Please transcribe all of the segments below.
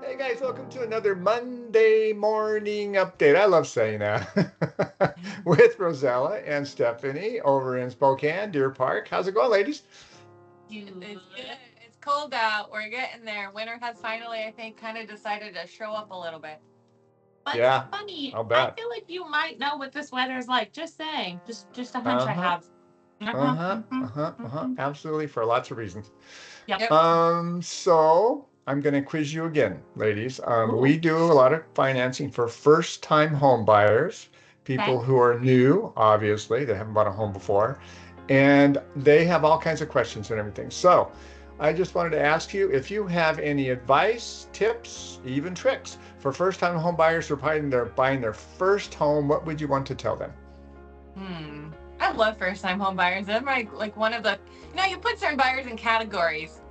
Hey guys, welcome to another Monday morning update. I love saying that. With Rozella and Steffani over in Spokane, Deer Park. How's it going, ladies? It's good. It's cold out. We're getting there. Winter has finally, I think, kind of decided to show up a little bit. But Yeah, Steffani, I'll I bet. feel like you might know what this weather is like. Just saying. Just a hunch I Uh-huh, have. Uh-huh. uh-huh, Mm-hmm, mm-hmm. Absolutely, for lots of reasons. Yep. Yep. So I'm going to quiz you again, ladies. We Ooh. do a lot of financing for first-time home buyers, people Okay. who are new, obviously, they haven't bought a home before, and they have all kinds of questions and everything. So I just wanted to ask you if you have any advice, tips, even tricks for first-time home buyers who are buying their first home. What would you want to tell them? I love first time home buyers. They're like one of the, you put certain buyers in categories.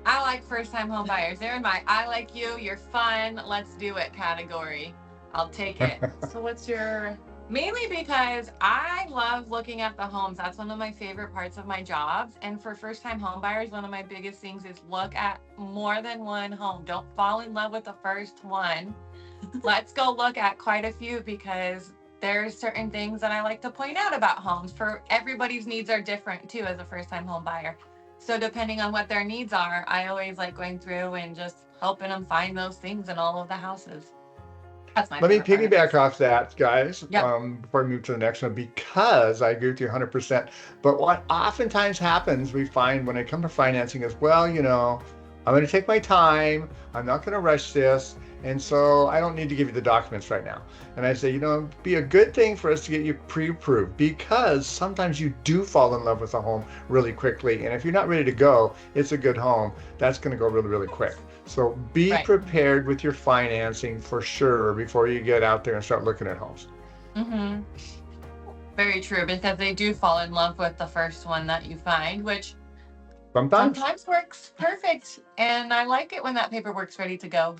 I like first time home buyers. They're in my I like you, you're fun, let's do it category. I'll take it. So what's your Mainly because I love looking at the homes. That's one of my favorite parts of my jobs. And for first time home buyers, one of my biggest things is look at more than one home. Don't fall in love with the first one. Let's go look at quite a few because there's certain things that I like to point out about homes. For everybody's needs are different too as a first time home buyer. So depending on what their needs are, I always like going through and just helping them find those things in all of the houses. That's my Let me favorite part of it. piggyback off that, guys, Yep. before we move to the next one, because I agree with you 100%. But what oftentimes happens, we find when it comes to financing is, well, I'm going to take my time. I'm not going to rush this. And so I don't need to give you the documents right now. And I say, it'd be a good thing for us to get you pre-approved because sometimes you do fall in love with a home really quickly. And if you're not ready to go, it's a good home. That's going to go really, really quick. So be Right. prepared with your financing for sure before you get out there and start looking at homes. Mm-hmm. Very true, because they do fall in love with the first one that you find, which Sometimes. sometimes works perfect. And I like it when that paperwork's ready to go,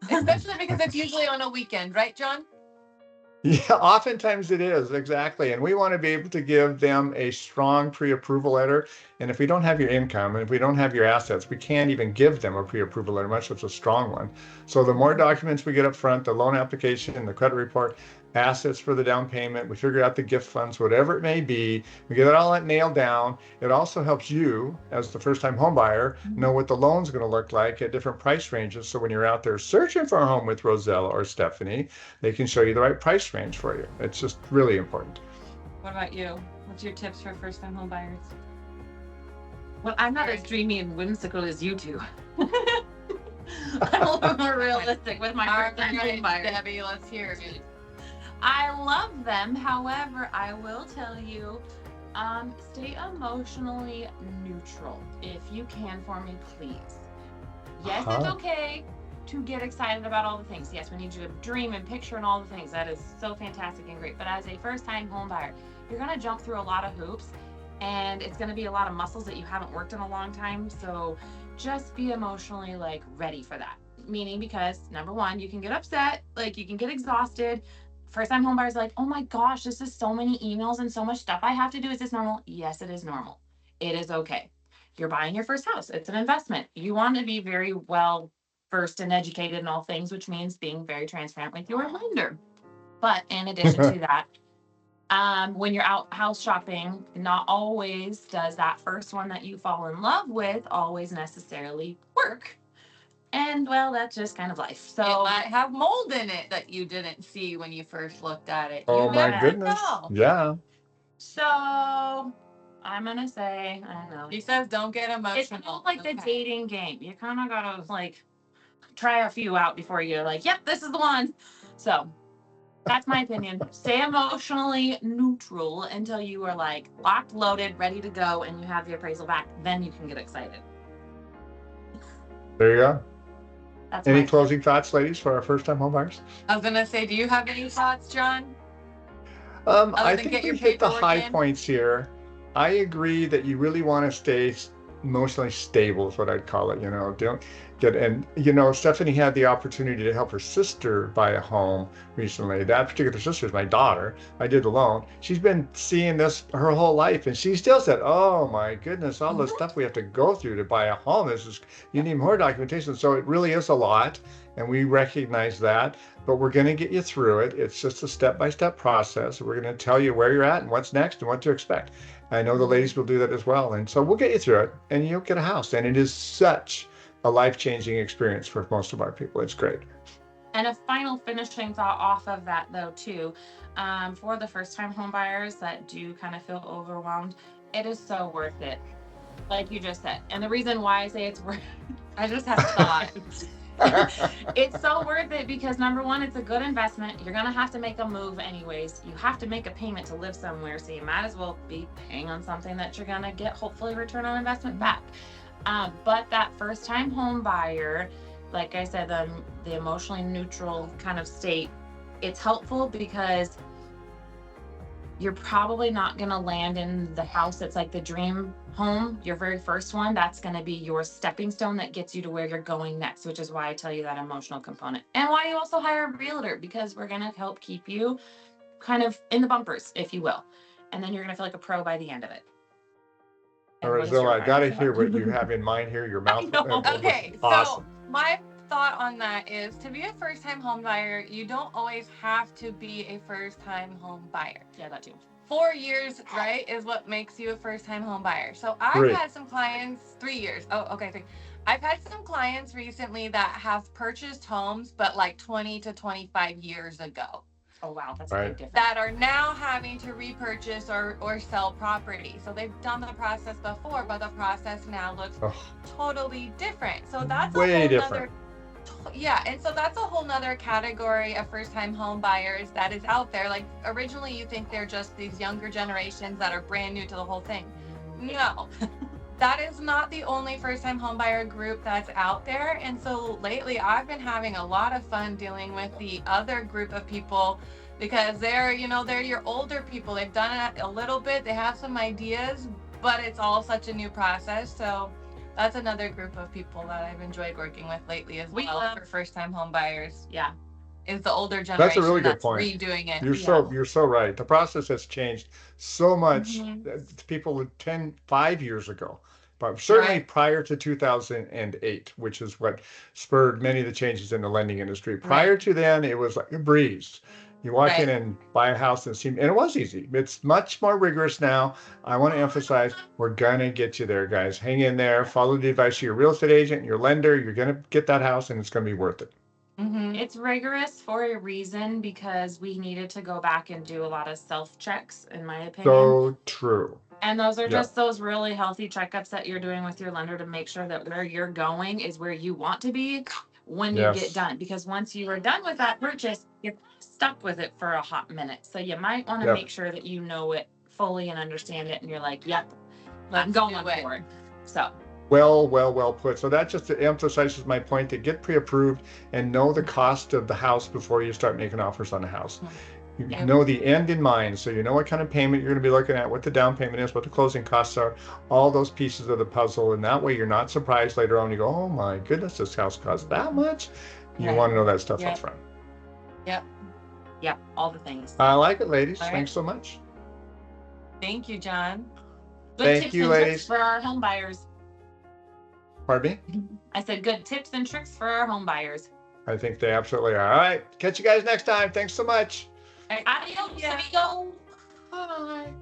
especially because it's usually on a weekend, right, John? Yeah, oftentimes it is, exactly. And we want to be able to give them a strong pre-approval letter. And if we don't have your income and if we don't have your assets, we can't even give them a pre-approval letter, much less a strong one. So the more documents we get up front, the loan application, the credit report, assets for the down payment, we figure out the gift funds, whatever it may be, we get it all nailed down. It also helps you, as the first-time home buyer, know what the loan's going to look like at different price ranges. So when you're out there searching for a home with Rosella or Steffani, they can show you the right price range for you. It's just really important. What about you? What's your tips for first time home buyers? well, I'm not as dreamy and whimsical as you two. I'm a little more realistic with my All first time right, home buyers. Debbie, let's hear it. I love them. However, I will tell you, stay emotionally neutral if you can for me, please. Yes, it's Uh-huh. okay to get excited about all the things. Yes, we need you to dream and picture and all the things. That is so fantastic and great. But as a first time home buyer, you're going to jump through a lot of hoops and it's going to be a lot of muscles that you haven't worked in a long time. So just be emotionally like ready for that. Meaning, because number one, you can get upset, like you can get exhausted. First time home buyers are like, oh my gosh, this is so many emails and so much stuff I have to do. Is this normal? Yes, it is normal. It is okay. You're buying your first house. It's an investment. You want to be very well versed and educated in all things, which means being very transparent with your lender. But in addition to that, when you're out house shopping, not always does that first one that you fall in love with always necessarily work. And well, that's just kind of life. It So, might have mold in it that you didn't see when you first looked at it. You Oh my never yeah. goodness. know. Yeah. So I'm gonna say, I don't know. He says don't get It's kind emotional. of like the Okay. dating game. You kind of gotta like try a few out before you're like, yep, this is the one. So that's my opinion. Stay emotionally neutral until you are like locked, loaded, ready to go, and you have the appraisal back. Then you can get excited. There you go. That's Any my tip. closing thoughts, ladies, for our first-time home buyers? I was gonna say, do you have any thoughts, John? Other I than think get your we hit the paperwork high in? points here. I agree that you really want to stay emotionally stable, is what I'd call it. Don't get, and Stephanie had the opportunity to help her sister buy a home recently. That particular sister is my daughter. I did the loan. She's been seeing this her whole life, and she still said, "Oh my goodness, all the Mhm. stuff we have to go through to buy a home. You Yep. need more documentation." So it really is a lot. and we recognize that, but we're going to get you through it. It's just a step-by-step process. We're going to tell you where you're at and what's next and what to expect. I know the ladies will do that as well. And so we'll get you through it and you'll get a house. And it is such a life-changing experience for most of our people. It's great. And a final finishing thought off of that, though, too, for the first-time home buyers that do kind of feel overwhelmed, it is so worth it, like you just said. And the reason why I say it's worth, I just have thought. It's so worth it because number one, it's a good investment. You're gonna have to make a move anyways. You have to make a payment to live somewhere, so you might as well be paying on something that you're gonna get hopefully return on investment back. But that first-time home buyer, like I said, the emotionally neutral kind of state, it's helpful because you're probably not going to land in the house that's like the dream home, your very first one. That's going to be your stepping stone that gets you to where you're going next, which is why I tell you that emotional component. And why you also hire a realtor, because we're going to help keep you kind of in the bumpers, if you will. And then you're going to feel like a pro by the end of it. Rozella, I got to hear what you have in mind here. Your mouth. Okay, Awesome. so my thought on that is to be a first-time home buyer, you don't always have to be a first-time home buyer. Yeah, that too. 4 years, right, is what makes you a first-time home buyer. So I've 3. had some clients, 3 years. Oh, okay, 3. I've had some clients recently that have purchased homes, but like 20 to 25 years ago. Oh, wow, that's Right. a big difference. That are now having to repurchase or sell property. So they've done the process before, but the process now looks totally different. So that's Way a whole different. nother, yeah, and so that's a whole nother category of first-time home buyers that is out there. Like originally you think they're just these younger generations that are brand new to the whole thing. No. That is not the only first-time home buyer group that's out there. And so lately I've been having a lot of fun dealing with the other group of people because they're your older people. They've done it a little bit. They have some ideas, but it's all such a new process. So that's another group of people that I've enjoyed working with lately as well for first-time home buyers. Yeah. Is the older generation That's a really good point. redoing it. You're so right. The process has changed so much. People 5 years ago, but certainly prior to 2008, which is what spurred many of the changes in the lending industry. Prior to then, it was like a breeze. You walk in and buy a house and it was easy. It's much more rigorous now. I want to emphasize, we're going to get you there, guys. Hang in there. Follow the advice of your real estate agent, your lender. You're going to get that house and it's going to be worth it. It's rigorous for a reason because we needed to go back and do a lot of self-checks, in my opinion. So true. And those are just those really healthy checkups that you're doing with your lender to make sure that where you're going is where you want to be when you get done. Because once you are done with that purchase, you're stuck with it for a hot minute. So you might want to make sure that you know it fully and understand it. And you're like, yep, I'm going for it. So. Well put. So that just emphasizes my point to get pre-approved and know the cost of the house before you start making offers on the house. You know the end in mind, so you know what kind of payment you're going to be looking at, what the down payment is, what the closing costs are, all those pieces of the puzzle, and that way you're not surprised later on. You go, oh my goodness, this house costs that much. You want to know that stuff up front. Yep, all the things. I like it, ladies. Thanks so much. Thank you, John. Good tips and tricks for our home buyers. Pardon me? I said good tips and tricks for our home buyers. I think they absolutely are. All right. Catch you guys next time. Thanks so much. Adios, amigo. Bye.